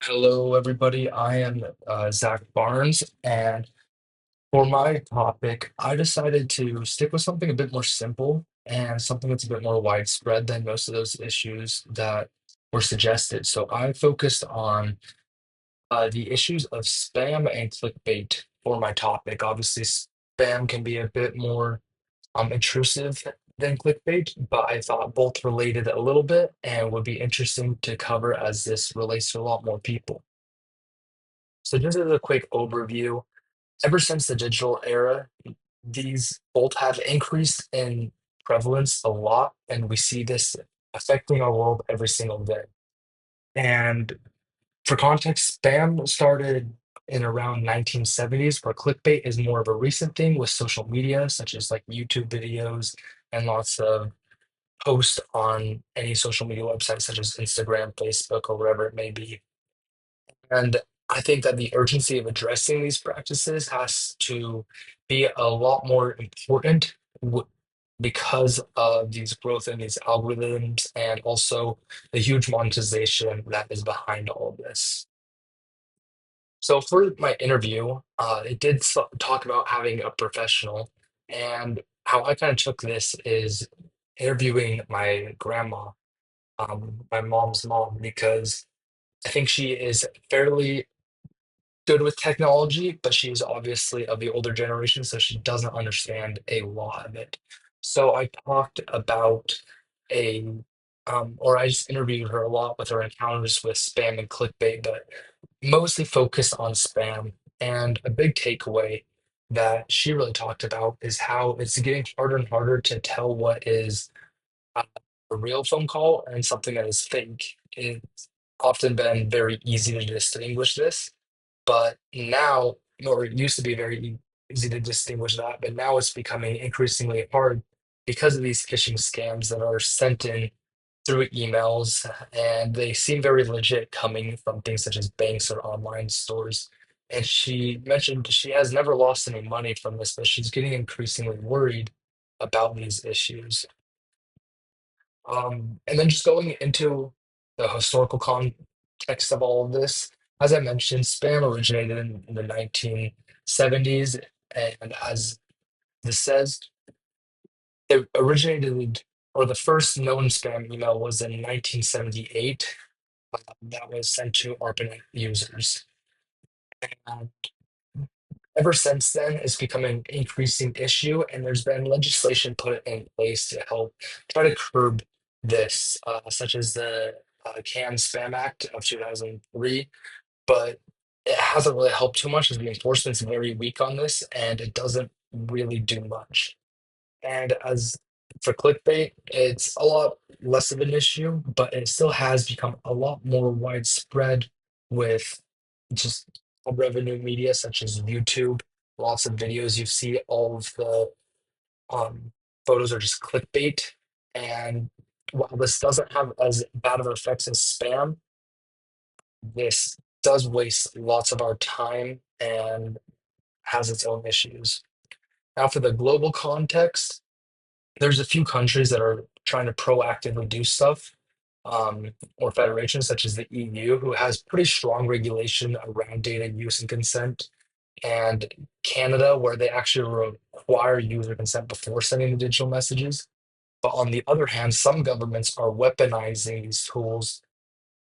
Hello, everybody. I am Zach Barnes, and for my topic, I decided to stick with something a bit more simple and something that's a bit more widespread than most of those issues that were suggested. So I focused on the issues of spam and clickbait for my topic. Obviously, spam can be a bit more intrusive than clickbait, but I thought both related a little bit and would be interesting to cover as this relates to a lot more people. So just as a quick overview, ever since the digital era, these both have increased in prevalence a lot, and we see this affecting our world every single day. And for context, spam started in around 1970s, where clickbait is more of a recent thing with social media, such as like YouTube videos and lots of posts on any social media website, such as Instagram, Facebook, or whatever it may be. And I think that the urgency of addressing these practices has to be a lot more important because of these growth in these algorithms and also the huge monetization that is behind all of this. So for my interview, it did talk about having a professional, and how I kind of took this is interviewing my grandma, my mom's mom, because I think she is fairly good with technology, but she's obviously of the older generation, so she doesn't understand a lot of it. So I talked about a, or I just interviewed her a lot with her encounters with spam and clickbait, but mostly focused on spam. And a big takeaway that she really talked about is how it's getting harder and harder to tell what is uh, a real phone call and something that is fake. It's often been very easy to distinguish this, but now, or it used to be very easy to distinguish that, but now it's becoming increasingly hard because of these phishing scams that are sent in through emails, and they seem very legit coming from things such as banks or online stores. And she mentioned she has never lost any money from this, but she's getting increasingly worried about these issues. And then just going into the historical context of all of this, as I mentioned, spam originated in the 1970s, and as this says, it originated, or the first known spam email was in 1978. That was sent to ARPANET users. And ever since then, it's become an increasing issue, and there's been legislation put in place to help try to curb this, such as the CAN Spam Act of 2003. But it hasn't really helped too much as the enforcement's very weak on this, and it doesn't really do much. And as for clickbait, it's a lot less of an issue, but it still has become a lot more widespread with just revenue media such as YouTube. Lots of videos you see, all of the um, photos are just clickbait. And while this doesn't have as bad of effects as spam, this does waste lots of our time and has its own issues. Now, for the global context, there's a few countries that are trying to proactively do stuff, or federations such as the EU, who has pretty strong regulation around data use and consent, and Canada, where they actually require user consent before sending the digital messages. But on the other hand, some governments are weaponizing these tools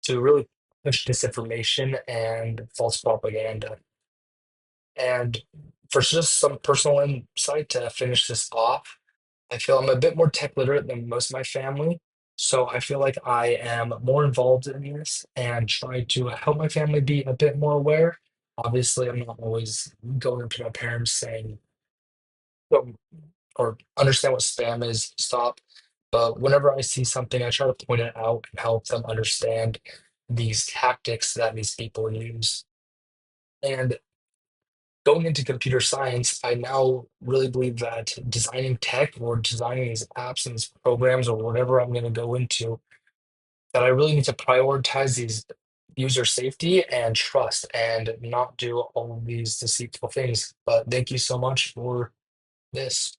to really push disinformation and false propaganda. And for just some personal insight to finish this off, I feel I'm a bit more tech literate than most of my family. So I feel like I am more involved in this and try to help my family be a bit more aware. Obviously, I'm not always going up to my parents saying, "Don't," or understand what spam is, stop. But whenever I see something, I try to point it out and help them understand these tactics that these people use. And going into computer science, I now really believe that designing tech or designing these apps and these programs or whatever I'm going to go into, that I really need to prioritize these user safety and trust and not do all of these deceitful things. But thank you so much for this.